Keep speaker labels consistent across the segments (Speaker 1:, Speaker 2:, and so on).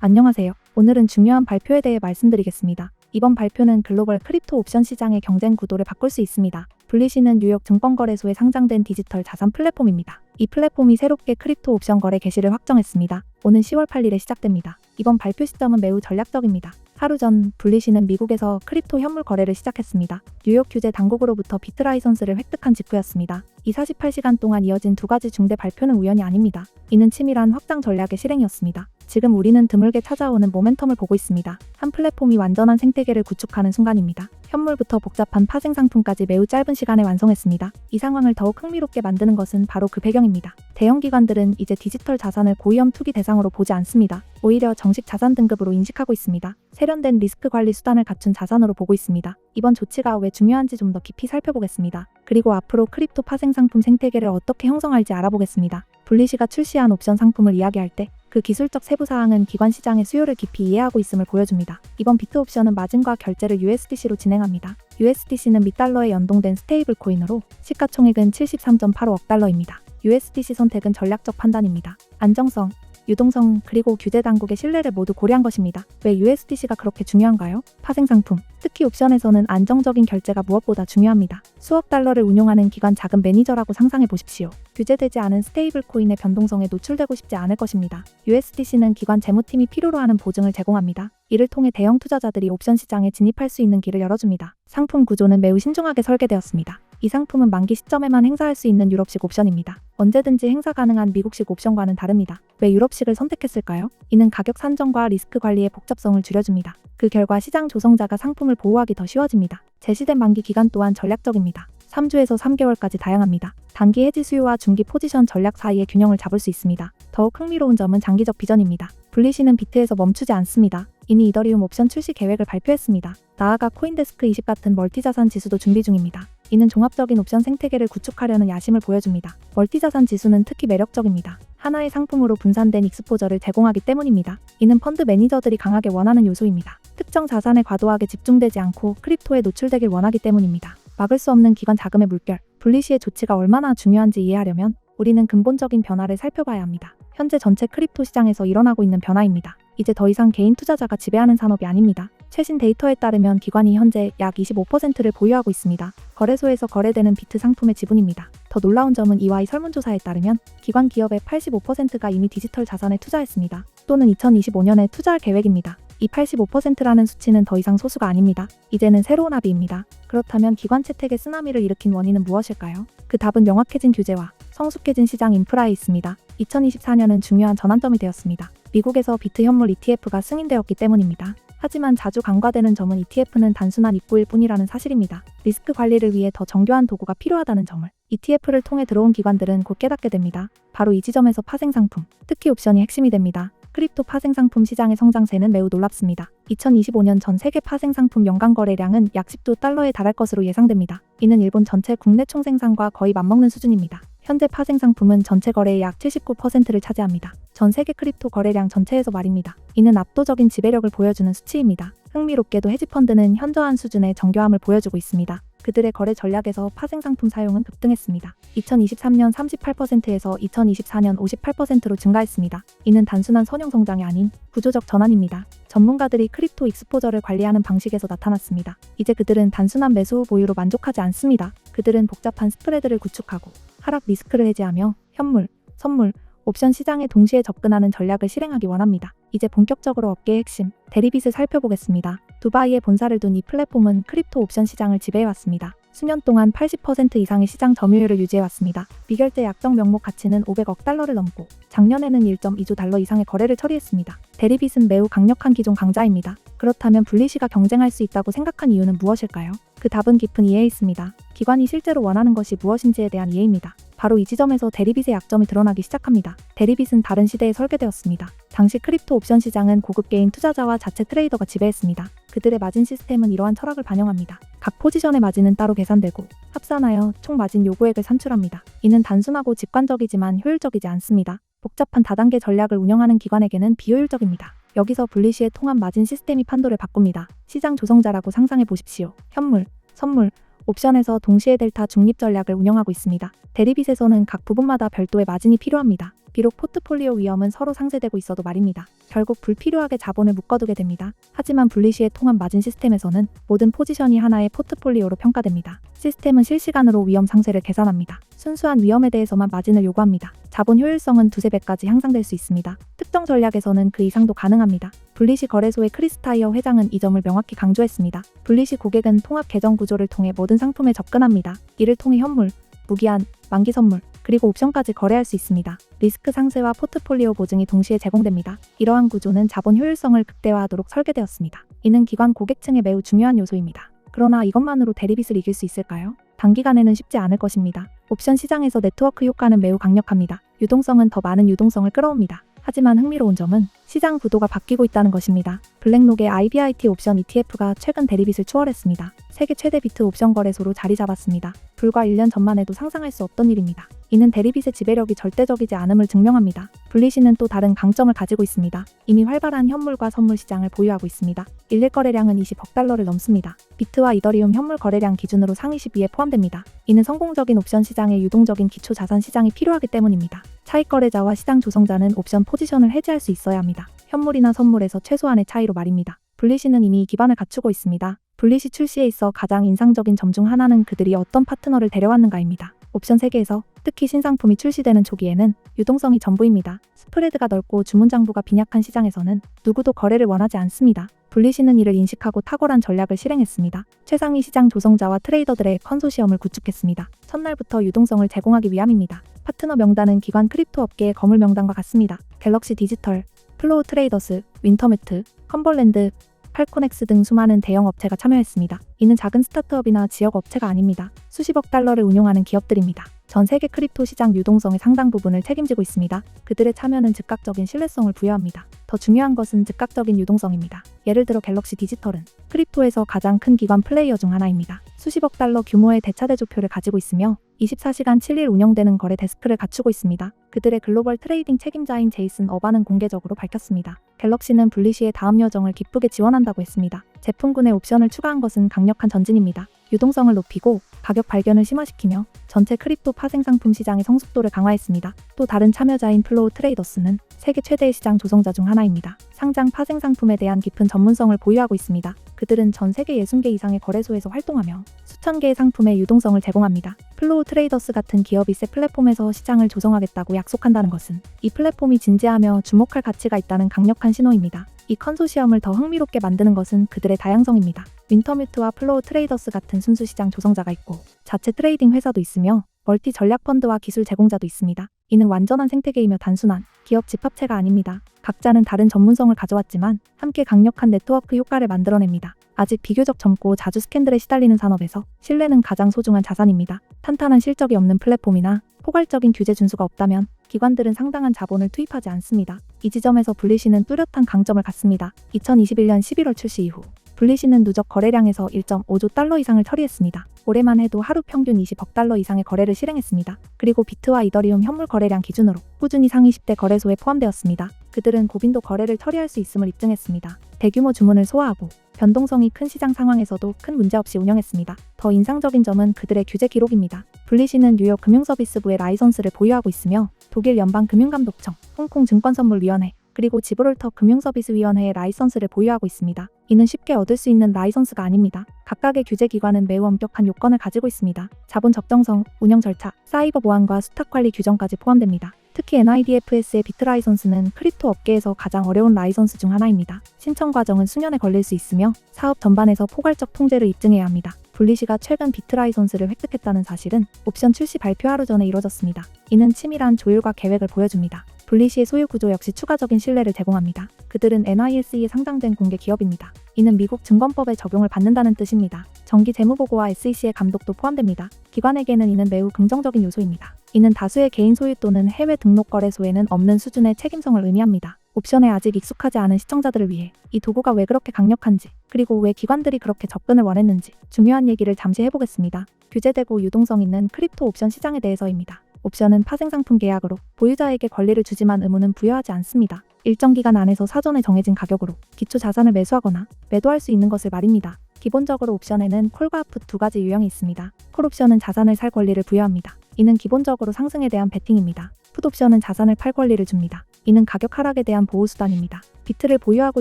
Speaker 1: 안녕하세요. 오늘은 중요한 발표에 대해 말씀드리겠습니다. 이번 발표는 글로벌 크립토 옵션 시장의 경쟁 구도를 바꿀 수 있습니다. 블리시는 뉴욕 증권거래소에 상장된 디지털 자산 플랫폼입니다. 이 플랫폼이 새롭게 크립토 옵션 거래 개시를 확정했습니다. 오는 10월 8일에 시작됩니다. 이번 발표 시점은 매우 전략적입니다. 하루 전 블리시는 미국에서 크립토 현물 거래를 시작했습니다. 뉴욕 규제 당국으로부터 비트 라이선스를 획득한 직후였습니다. 이 48시간 동안 이어진 두 가지 중대 발표는 우연이 아닙니다. 이는 치밀한 확장 전략의 실행이었습니다. 지금 우리는 드물게 찾아오는 모멘텀을 보고 있습니다. 한 플랫폼이 완전한 생태계를 구축하는 순간입니다. 현물부터 복잡한 파생 상품까지 매우 짧은 시간에 완성했습니다. 이 상황을 더욱 흥미롭게 만드는 것은 바로 그 배경입니다. 대형 기관들은 이제 디지털 자산을 고위험 투기 대상으로 보지 않습니다. 오히려 정식 자산 등급으로 인식하고 있습니다. 세련된 리스크 관리 수단을 갖춘 자산으로 보고 있습니다. 이번 조치가 왜 중요한지 좀 더 깊이 살펴보겠습니다. 그리고 앞으로 크립토 파생 상품 생태계를 어떻게 형성할지 알아보겠습니다. 블리시가 출시한 옵션 상품을 이야기할 때 그 기술적 세부 사항은 기관 시장의 수요를 깊이 이해하고 있음을 보여줍니다. 이번 비트 옵션은 마진과 결제를 USDC로 진행합니다. USDC는 $달러에 연동된 스테이블 코인으로 시가총액은 73.85억 달러입니다. USDC 선택은 전략적 판단입니다. 안정성, 유동성, 그리고 규제 당국의 신뢰를 모두 고려한 것입니다. 왜 USDC가 그렇게 중요한가요? 파생 상품, 특히 옵션에서는 안정적인 결제가 무엇보다 중요합니다. 수억 달러를 운용하는 기관 자금 매니저라고 상상해 보십시오. 규제되지 않은 스테이블 코인의 변동성에 노출되고 싶지 않을 것입니다. USDC는 기관 재무팀이 필요로 하는 보증을 제공합니다. 이를 통해 대형 투자자들이 옵션 시장에 진입할 수 있는 길을 열어줍니다. 상품 구조는 매우 신중하게 설계되었습니다. 이 상품은 만기 시점에만 행사할 수 있는 유럽식 옵션입니다. 언제든지 행사 가능한 미국식 옵션과는 다릅니다. 왜 유럽식을 선택했을까요? 이는 가격 산정과 리스크 관리의 복잡성을 줄여줍니다. 그 결과 시장 조성자가 상품을 보호하기 더 쉬워집니다. 제시된 만기 기간 또한 전략적입니다. 3주에서 3개월까지 다양합니다. 단기 해지 수요와 중기 포지션 전략 사이의 균형을 잡을 수 있습니다. 더욱 흥미로운 점은 장기적 비전입니다. 블리시는 비트에서 멈추지 않습니다. 이미 이더리움 옵션 출시 계획을 발표했습니다. 나아가 코인데스크 20 같은 멀티자산 지수도 준비 중입니다. 이는 종합적인 옵션 생태계를 구축하려는 야심을 보여줍니다. 멀티자산 지수는 특히 매력적입니다. 하나의 상품으로 분산된 익스포저를 제공하기 때문입니다. 이는 펀드 매니저들이 강하게 원하는 요소입니다. 특정 자산에 과도하게 집중되지 않고 크립토에 노출되길 원하기 때문입니다. 막을 수 없는 기관 자금의 물결, 블리시의 조치가 얼마나 중요한지 이해하려면 우리는 근본적인 변화를 살펴봐야 합니다. 현재 전체 크립토 시장에서 일어나고 있는 변화입니다. 이제 더 이상 개인 투자자가 지배하는 산업이 아닙니다. 최신 데이터에 따르면 기관이 현재 약 25%를 보유하고 있습니다. 거래소에서 거래되는 비트 상품의 지분입니다. 더 놀라운 점은 이와의 설문조사에 따르면 기관 기업의 85%가 이미 디지털 자산에 투자했습니다. 또는 2025년에 투자할 계획입니다. 이 85%라는 수치는 더 이상 소수가 아닙니다. 이제는 새로운 합의입니다. 그렇다면 기관 채택의 쓰나미를 일으킨 원인은 무엇일까요? 그 답은 명확해진 규제와 성숙해진 시장 인프라에 있습니다. 2024년은 중요한 전환점이 되었습니다. 미국에서 비트 현물 ETF가 승인되었기 때문입니다. 하지만 자주 간과되는 점은 ETF는 단순한 입구일 뿐이라는 사실입니다. 리스크 관리를 위해 더 정교한 도구가 필요하다는 점을 ETF를 통해 들어온 기관들은 곧 깨닫게 됩니다. 바로 이 지점에서 파생 상품, 특히 옵션이 핵심이 됩니다. 크립토 파생 상품 시장의 성장세는 매우 놀랍습니다. 2025년 전 세계 파생 상품 연간 거래량은 약 10조 달러에 달할 것으로 예상됩니다. 이는 일본 전체 국내 총생산과 거의 맞먹는 수준입니다. 현재 파생 상품은 전체 거래의 약 79%를 차지합니다. 전 세계 크립토 거래량 전체에서 말입니다. 이는 압도적인 지배력을 보여주는 수치입니다. 흥미롭게도 헤지펀드는 현저한 수준의 정교함을 보여주고 있습니다. 그들의 거래 전략에서 파생 상품 사용은 급등했습니다. 2023년 38%에서 2024년 58%로 증가했습니다. 이는 단순한 선형 성장이 아닌 구조적 전환입니다. 전문가들이 크립토 익스포저를 관리하는 방식에서 나타났습니다. 이제 그들은 단순한 매수 후 보유로 만족하지 않습니다. 그들은 복잡한 스프레드를 구축하고 하락 리스크를 해제하며 현물, 선물, 옵션 시장에 동시에 접근하는 전략을 실행하기 원합니다. 이제 본격적으로 업계의 핵심, 데리빗을 살펴보겠습니다. 두바이에 본사를 둔 이 플랫폼은 크립토 옵션 시장을 지배해왔습니다. 수년 동안 80% 이상의 시장 점유율을 유지해왔습니다. 미결제 약정 명목 가치는 500억 달러를 넘고 작년에는 1.2조 달러 이상의 거래를 처리했습니다. 데리빗은 매우 강력한 기존 강자입니다. 그렇다면 블리시가 경쟁할 수 있다고 생각한 이유는 무엇일까요? 그 답은 깊은 이해에 있습니다. 기관이 실제로 원하는 것이 무엇인지에 대한 이해입니다. 바로 이 지점에서 데리빗의 약점이 드러나기 시작합니다. 데리빗은 다른 시대에 설계되었습니다. 당시 크립토 옵션 시장은 고급 개인 투자자와 자체 트레이더가 지배했습니다. 그들의 마진 시스템은 이러한 철학을 반영합니다. 각 포지션의 마진은 따로 계산되고 합산하여 총 마진 요구액을 산출합니다. 이는 단순하고 직관적이지만 효율적이지 않습니다. 복잡한 다단계 전략을 운영하는 기관에게는 비효율적입니다. 여기서 블리시의 통합 마진 시스템이 판도를 바꿉니다. 시장 조성자라고 상상해 보십시오. 현물, 선물, 옵션에서 동시에 델타 중립 전략을 운영하고 있습니다. 데리빗에서는 각 부분마다 별도의 마진이 필요합니다. 비록 포트폴리오 위험은 서로 상쇄되고 있어도 말입니다. 결국 불필요하게 자본을 묶어두게 됩니다. 하지만 분리시의 통합 마진 시스템에서는 모든 포지션이 하나의 포트폴리오로 평가됩니다. 시스템은 실시간으로 위험 상쇄를 계산합니다. 순수한 위험에 대해서만 마진을 요구합니다. 자본 효율성은 두세 배까지 향상될 수 있습니다. 특정 전략에서는 그 이상도 가능합니다. 분리시 거래소의 크리스타이어 회장은 이 점을 명확히 강조했습니다. 분리시 고객은 통합 계정 구조를 통해 모든 상품에 접근합니다. 이를 통해 현물, 무기한, 만기 선물, 그리고 옵션까지 거래할 수 있습니다. 리스크 상쇄와 포트폴리오 보증이 동시에 제공됩니다. 이러한 구조는 자본 효율성을 극대화하도록 설계되었습니다. 이는 기관 고객층에 매우 중요한 요소입니다. 그러나 이것만으로 대리빗을 이길 수 있을까요? 단기간에는 쉽지 않을 것입니다. 옵션 시장에서 네트워크 효과는 매우 강력합니다. 유동성은 더 많은 유동성을 끌어옵니다. 하지만 흥미로운 점은 시장 구도가 바뀌고 있다는 것입니다. 블랙록의 IBIT 옵션 ETF가 최근 대리빗을 추월했습니다. 세계 최대 비트 옵션 거래소로 자리 잡았습니다. 불과 1년 전만 해도 상상할 수 없던 일입니다. 이는 대리빗의 지배력이 절대적이지 않음을 증명합니다. 분리시는 또 다른 강점을 가지고 있습니다. 이미 활발한 현물과 선물 시장을 보유하고 있습니다. 일일 거래량은 20억 달러를 넘습니다. 비트와 이더리움 현물 거래량 기준으로 상위 10위에 포함됩니다. 이는 성공적인 옵션 시장에 유동적인 기초 자산 시장이 필요하기 때문입니다. 차익 거래자와 시장 조성자는 옵션 포지션을 해지할 수 있어야 합니다. 현물이나 선물에서 최소한의 차이로 말입니다. 분리시는 이미 기반을 갖추고 있습니다. 분리시 출시에 있어 가장 인상적인 점 중 하나는 그들이 어떤 파트너를 데려왔는가입니다. 옵션 세계에서 특히 신상품이 출시되는 초기에는 유동성이 전부입니다. 스프레드가 넓고 주문 장부가 빈약한 시장에서는 누구도 거래를 원하지 않습니다. 분리시는 이를 인식하고 탁월한 전략을 실행했습니다. 최상위 시장 조성자와 트레이더들의 컨소시엄을 구축했습니다. 첫날부터 유동성을 제공하기 위함입니다. 파트너 명단은 기관 크립토 업계의 거물 명단과 같습니다. 갤럭시 디지털, 플로우 트레이더스, 윈터매트, 컴벌랜드, 팔코넥스 등 수많은 대형 업체가 참여했습니다. 이는 작은 스타트업이나 지역 업체가 아닙니다. 수십억 달러를 운용하는 기업들입니다. 전 세계 크립토 시장 유동성의 상당 부분을 책임지고 있습니다. 그들의 참여는 즉각적인 신뢰성을 부여합니다. 더 중요한 것은 즉각적인 유동성입니다. 예를 들어 갤럭시 디지털은 크립토에서 가장 큰 기관 플레이어 중 하나입니다. 수십억 달러 규모의 대차대조표를 가지고 있으며 24시간 7일 운영되는 거래 데스크를 갖추고 있습니다. 그들의 글로벌 트레이딩 책임자인 제이슨 어반은 공개적으로 밝혔습니다. 갤럭시는 분리시의 다음 여정을 기쁘게 지원한다고 했습니다. 제품군에 옵션을 추가한 것은 강력한 전진입니다. 유동성을 높이고 가격 발견을 심화시키며 전체 크립토 파생 상품 시장의 성숙도를 강화했습니다. 또 다른 참여자인 플로우 트레이더스는 세계 최대의 시장 조성자 중 하나입니다. 상장 파생 상품에 대한 깊은 전문성을 보유하고 있습니다. 그들은 전 세계 60개 이상의 거래소에서 활동하며 수천 개의 상품의 유동성을 제공합니다. 플로우 트레이더스 같은 기업이 새 플랫폼에서 시장을 조성하겠다고 약속한다는 것은 이 플랫폼이 진지하며 주목할 가치가 있다는 강력한 신호입니다. 이 컨소시엄을 더 흥미롭게 만드는 것은 그들의 다양성입니다. 윈터뮤트와 플로우 트레이더스 같은 순수 시장 조성자가 있고 자체 트레이딩 회사도 있으며 멀티 전략 펀드와 기술 제공자도 있습니다. 이는 완전한 생태계이며 단순한 기업 집합체가 아닙니다. 각자는 다른 전문성을 가져왔지만 함께 강력한 네트워크 효과를 만들어냅니다. 아직 비교적 젊고 자주 스캔들에 시달리는 산업에서 신뢰는 가장 소중한 자산입니다. 탄탄한 실적이 없는 플랫폼이나 포괄적인 규제 준수가 없다면 기관들은 상당한 자본을 투입하지 않습니다. 이 지점에서 분리시는 뚜렷한 강점을 갖습니다. 2021년 11월 출시 이후 분리시는 누적 거래량에서 1.5조 달러 이상을 처리했습니다. 올해만 해도 하루 평균 20억 달러 이상의 거래를 실행했습니다. 그리고 비트와 이더리움 현물 거래량 기준으로 꾸준히 상위 10대 거래소에 포함되었습니다. 그들은 고빈도 거래를 처리할 수 있음을 입증했습니다. 대규모 주문을 소화하고 변동성이 큰 시장 상황에서도 큰 문제 없이 운영했습니다. 더 인상적인 점은 그들의 규제 기록입니다. 분리시는 뉴욕 금융서비스부의 라이선스를 보유하고 있으며 독일 연방금융감독청, 홍콩 증권선물위원회, 그리고 지브롤터 금융서비스위원회의 라이선스를 보유하고 있습니다. 이는 쉽게 얻을 수 있는 라이선스가 아닙니다. 각각의 규제 기관은 매우 엄격한 요건을 가지고 있습니다. 자본 적정성, 운영 절차, 사이버 보안과 수탁 관리 규정까지 포함됩니다. 특히 NIDFS의 비트 라이선스는 크립토 업계에서 가장 어려운 라이선스 중 하나입니다. 신청 과정은 수년에 걸릴 수 있으며 사업 전반에서 포괄적 통제를 입증해야 합니다. 분리시가 최근 비트 라이선스를 획득했다는 사실은 옵션 출시 발표 하루 전에 이뤄졌습니다. 이는 치밀한 조율과 계획을 보여줍니다. 분리시의 소유 구조 역시 추가적인 신뢰를 제공합니다. 그들은 NYSE에 상장된 공개 기업입니다. 이는 미국 증권법의 적용을 받는다는 뜻입니다. 정기 재무보고와 SEC의 감독도 포함됩니다. 기관에게는 이는 매우 긍정적인 요소입니다. 이는 다수의 개인 소유 또는 해외 등록 거래소에는 없는 수준의 책임성을 의미합니다. 옵션에 아직 익숙하지 않은 시청자들을 위해 이 도구가 왜 그렇게 강력한지, 그리고 왜 기관들이 그렇게 접근을 원했는지 중요한 얘기를 잠시 해보겠습니다. 규제되고 유동성 있는 크립토 옵션 시장에 대해서입니다. 옵션은 파생상품 계약으로 보유자에게 권리를 주지만 의무는 부여하지 않습니다. 일정 기간 안에서 사전에 정해진 가격으로 기초 자산을 매수하거나 매도할 수 있는 것을 말입니다. 기본적으로 옵션에는 콜과 풋 두 가지 유형이 있습니다. 콜 옵션은 자산을 살 권리를 부여합니다. 이는 기본적으로 상승에 대한 베팅입니다. 풋옵션은 자산을 팔 권리를 줍니다. 이는 가격 하락에 대한 보호수단입니다. 비트를 보유하고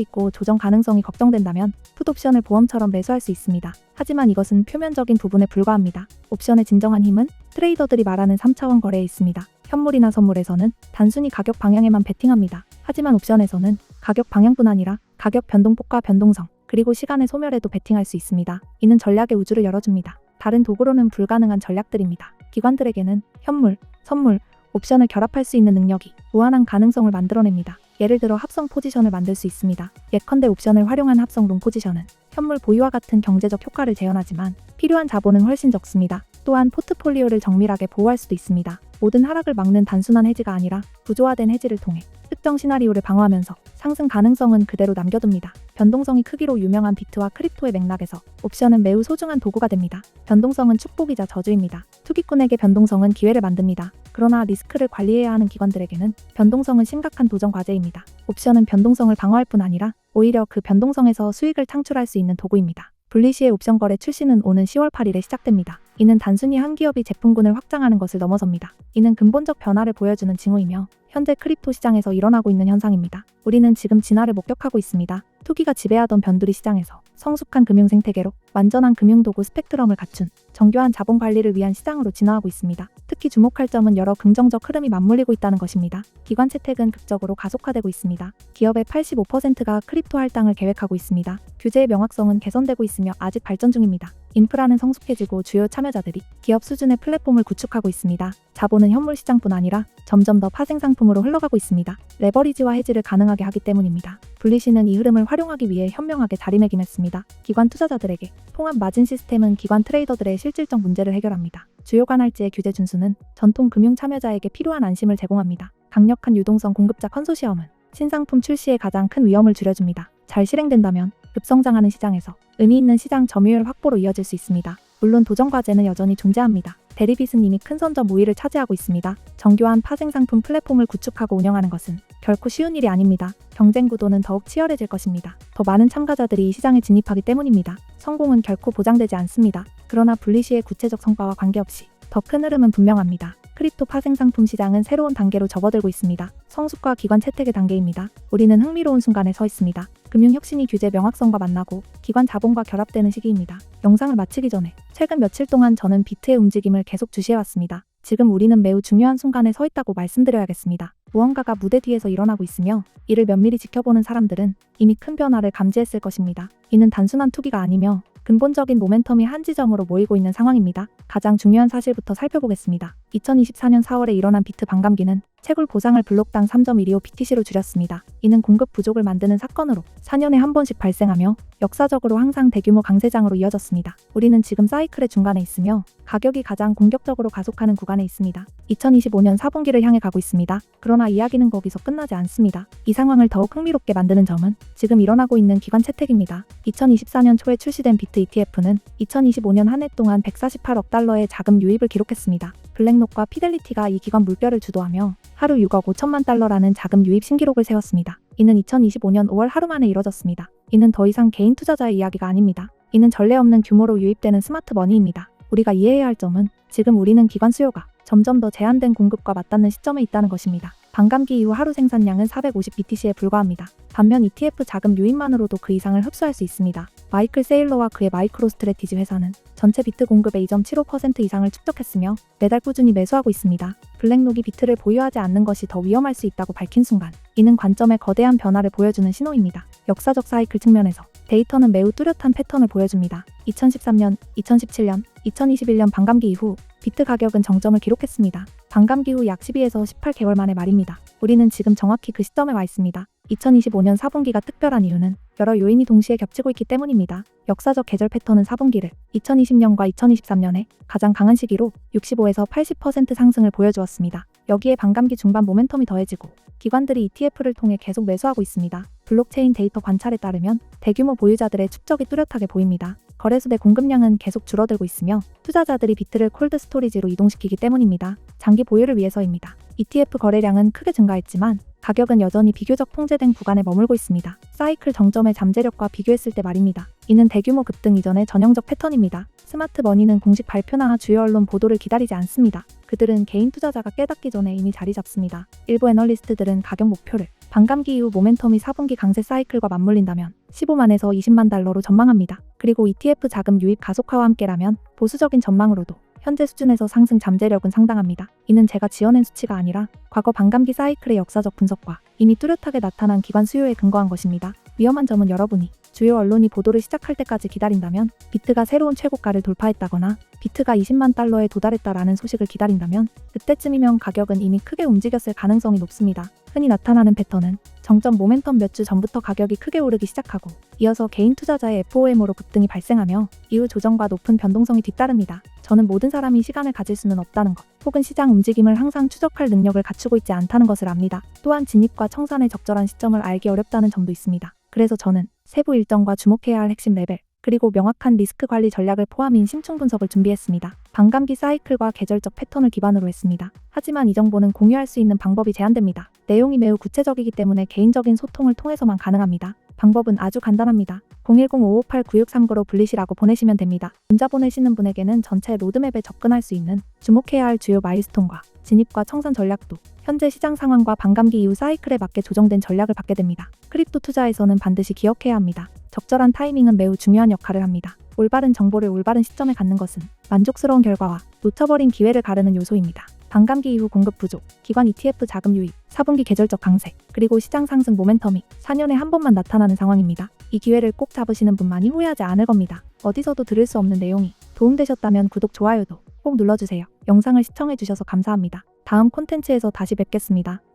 Speaker 1: 있고 조정 가능성이 걱정된다면 풋옵션을 보험처럼 매수할 수 있습니다. 하지만 이것은 표면적인 부분에 불과합니다. 옵션의 진정한 힘은 트레이더들이 말하는 3차원 거래에 있습니다. 현물이나 선물에서는 단순히 가격 방향에만 베팅합니다. 하지만 옵션에서는 가격 방향뿐 아니라 가격 변동폭과 변동성, 그리고 시간의 소멸에도 베팅할 수 있습니다. 이는 전략의 우주를 열어줍니다. 다른 도구로는 불가능한 전략들입니다. 기관들에게는 현물, 선물, 옵션을 결합할 수 있는 능력이 무한한 가능성을 만들어냅니다. 예를 들어 합성 포지션을 만들 수 있습니다. 예컨대 옵션을 활용한 합성 롱 포지션은 현물 보유와 같은 경제적 효과를 재현하지만 필요한 자본은 훨씬 적습니다. 또한 포트폴리오를 정밀하게 보호할 수도 있습니다. 모든 하락을 막는 단순한 해지가 아니라 구조화된 해지를 통해 특정 시나리오를 방어하면서 상승 가능성은 그대로 남겨둡니다. 변동성이 크기로 유명한 비트와 크립토의 맥락에서 옵션은 매우 소중한 도구가 됩니다. 변동성은 축복이자 저주입니다. 투기꾼에게 변동성은 기회를 만듭니다. 그러나 리스크를 관리해야 하는 기관들에게는 변동성은 심각한 도전 과제입니다. 옵션은 변동성을 방어할 뿐 아니라 오히려 그 변동성에서 수익을 창출할 수 있는 도구입니다. 블리시의 옵션 거래 출시는 오는 10월 8일에 시작됩니다. 이는 단순히 한 기업이 제품군을 확장하는 것을 넘어섭니다. 이는 근본적 변화를 보여주는 징후이며 현재 크립토 시장에서 일어나고 있는 현상입니다. 우리는 지금 진화를 목격하고 있습니다. 투기가 지배하던 변두리 시장에서 성숙한 금융 생태계로 완전한 금융도구 스펙트럼을 갖춘 정교한 자본 관리를 위한 시장으로 진화하고 있습니다. 특히 주목할 점은 여러 긍정적 흐름이 맞물리고 있다는 것입니다. 기관 채택은 극적으로 가속화되고 있습니다. 기업의 85%가 크립토 할당을 계획하고 있습니다. 규제의 명확성은 개선되고 있으며 아직 발전 중입니다. 인프라는 성숙해지고 주요 참여자들이 기업 수준의 플랫폼을 구축하고 있습니다. 자본은 현물 시장뿐 아니라 점점 더 파생 상품으로 흘러가고 있습니다. 레버리지와 해지를 가능하게 하기 때문입니다. 블리시는 이 흐름을 활용하기 위해 현명하게 자리매김했습니다. 기관 투자자들에게 통합 마진 시스템은 기관 트레이더들의 실질적 문제를 해결합니다. 주요 관할지의 규제 준수는 전통 금융 참여자에게 필요한 안심을 제공합니다. 강력한 유동성 공급자 컨소시엄은 신상품 출시에 가장 큰 위험을 줄여줍니다. 잘 실행된다면 급성장하는 시장에서 의미 있는 시장 점유율 확보로 이어질 수 있습니다. 물론 도전 과제는 여전히 존재합니다. 대리빗은 이미 큰 선점 우위를 차지하고 있습니다. 정교한 파생 상품 플랫폼을 구축하고 운영하는 것은 결코 쉬운 일이 아닙니다. 경쟁 구도는 더욱 치열해질 것입니다. 더 많은 참가자들이 이 시장에 진입하기 때문입니다. 성공은 결코 보장되지 않습니다. 그러나 블리시의 구체적 성과와 관계없이 더 큰 흐름은 분명합니다. 크립토 파생 상품 시장은 새로운 단계로 접어들고 있습니다. 성숙과 기관 채택의 단계입니다. 우리는 흥미로운 순간에 서 있습니다. 금융혁신이 규제 명확성과 만나고 기관 자본과 결합되는 시기입니다. 영상을 마치기 전에 최근 며칠 동안 저는 비트의 움직임을 계속 주시해왔습니다. 지금 우리는 매우 중요한 순간에 서 있다고 말씀드려야겠습니다. 무언가가 무대 뒤에서 일어나고 있으며 이를 면밀히 지켜보는 사람들은 이미 큰 변화를 감지했을 것입니다. 이는 단순한 투기가 아니며 근본적인 모멘텀이 한 지점으로 모이고 있는 상황입니다. 가장 중요한 사실부터 살펴보겠습니다. 2024년 4월에 일어난 비트 반감기는 채굴 보상을 블록당 3.125 BTC로 줄였습니다. 이는 공급 부족을 만드는 사건으로 4년에 한 번씩 발생하며 역사적으로 항상 대규모 강세장으로 이어졌습니다. 우리는 지금 사이클의 중간에 있으며 가격이 가장 공격적으로 가속하는 구간에 있습니다. 2025년 4분기를 향해 가고 있습니다. 그러나 이야기는 거기서 끝나지 않습니다. 이 상황을 더욱 흥미롭게 만드는 점은 지금 일어나고 있는 기관 채택입니다. 2024년 초에 출시된 비트 ETF는 2025년 한 해 동안 148억 달러의 자금 유입을 기록했습니다. 블랙록과 피델리티가 이 기관 물결을 주도하며 하루 6억 5천만 달러라는 자금 유입 신기록을 세웠습니다. 이는 2025년 5월 하루 만에 이뤄졌습니다. 이는 더 이상 개인 투자자의 이야기가 아닙니다. 이는 전례 없는 규모로 유입되는 스마트 머니입니다. 우리가 이해해야 할 점은 지금 우리는 기관 수요가 점점 더 제한된 공급과 맞닿는 시점에 있다는 것입니다. 반감기 이후 하루 생산량은 450BTC에 불과합니다. 반면 ETF 자금 유입만으로도 그 이상을 흡수할 수 있습니다. 마이클 세일러와 그의 마이크로 스트래티지 회사는 전체 비트 공급의 2.75% 이상을 축적했으며 매달 꾸준히 매수하고 있습니다. 블랙록이 비트를 보유하지 않는 것이 더 위험할 수 있다고 밝힌 순간 이는 관점의 거대한 변화를 보여주는 신호입니다. 역사적 사이클 측면에서 데이터는 매우 뚜렷한 패턴을 보여줍니다. 2013년, 2017년, 2021년 반감기 이후 비트 가격은 정점을 기록했습니다. 반감기 후 약 12에서 18개월 만의 말입니다. 우리는 지금 정확히 그 시점에 와 있습니다. 2025년 4분기가 특별한 이유는 여러 요인이 동시에 겹치고 있기 때문입니다. 역사적 계절 패턴은 4분기를 2020년과 2023년에 가장 강한 시기로 65에서 80% 상승을 보여주었습니다. 여기에 반감기 중반 모멘텀이 더해지고 기관들이 ETF를 통해 계속 매수하고 있습니다. 블록체인 데이터 관찰에 따르면 대규모 보유자들의 축적이 뚜렷하게 보입니다. 거래소 내 공급량은 계속 줄어들고 있으며 투자자들이 비트를 콜드 스토리지로 이동시키기 때문입니다. 장기 보유를 위해서입니다. ETF 거래량은 크게 증가했지만 가격은 여전히 비교적 통제된 구간에 머물고 있습니다. 사이클 정점의 잠재력과 비교했을 때 말입니다. 이는 대규모 급등 이전의 전형적 패턴입니다. 스마트 머니는 공식 발표나 주요 언론 보도를 기다리지 않습니다. 그들은 개인 투자자가 깨닫기 전에 이미 자리 잡습니다. 일부 애널리스트들은 가격 목표를 반감기 이후 모멘텀이 4분기 강세 사이클과 맞물린다면 15만에서 20만 달러로 전망합니다. 그리고 ETF 자금 유입 가속화와 함께라면 보수적인 전망으로도 현재 수준에서 상승 잠재력은 상당합니다. 이는 제가 지어낸 수치가 아니라 과거 반감기 사이클의 역사적 분석과 이미 뚜렷하게 나타난 기관 수요에 근거한 것입니다. 위험한 점은 여러분이 주요 언론이 보도를 시작할 때까지 기다린다면 비트가 새로운 최고가를 돌파했다거나 비트가 20만 달러에 도달했다라는 소식을 기다린다면 그때쯤이면 가격은 이미 크게 움직였을 가능성이 높습니다. 흔히 나타나는 패턴은 정점 모멘텀 몇 주 전부터 가격이 크게 오르기 시작하고 이어서 개인 투자자의 FOM으로 급등이 발생하며 이후 조정과 높은 변동성이 뒤따릅니다. 저는 모든 사람이 시간을 가질 수는 없다는 것, 혹은 시장 움직임을 항상 추적할 능력을 갖추고 있지 않다는 것을 압니다. 또한 진입과 청산의 적절한 시점을 알기 어렵다는 점도 있습니다. 그래서 저는 세부 일정과 주목해야 할 핵심 레벨, 그리고 명확한 리스크 관리 전략을 포함인 심층 분석을 준비했습니다. 반감기 사이클과 계절적 패턴을 기반으로 했습니다. 하지만 이 정보는 공유할 수 있는 방법이 제한됩니다. 내용이 매우 구체적이기 때문에 개인적인 소통을 통해서만 가능합니다. 방법은 아주 간단합니다. 010-558-9639로 불리시라고 보내시면 됩니다. 문자 보내시는 분에게는 전체 로드맵에 접근할 수 있는 주목해야 할 주요 마일스톤과 진입과 청산 전략도 현재 시장 상황과 반감기 이후 사이클에 맞게 조정된 전략을 받게 됩니다. 크립토 투자에서는 반드시 기억해야 합니다. 적절한 타이밍은 매우 중요한 역할을 합니다. 올바른 정보를 올바른 시점에 갖는 것은 만족스러운 결과와 놓쳐버린 기회를 가르는 요소입니다. 반감기 이후 공급 부족, 기관 ETF 자금 유입, 4분기 계절적 강세, 그리고 시장 상승 모멘텀이 4년에 한 번만 나타나는 상황입니다. 이 기회를 꼭 잡으시는 분만이 후회하지 않을 겁니다. 어디서도 들을 수 없는 내용이 도움되셨다면 구독, 좋아요도 꼭 눌러주세요. 영상을 시청해주셔서 감사합니다. 다음 콘텐츠에서 다시 뵙겠습니다.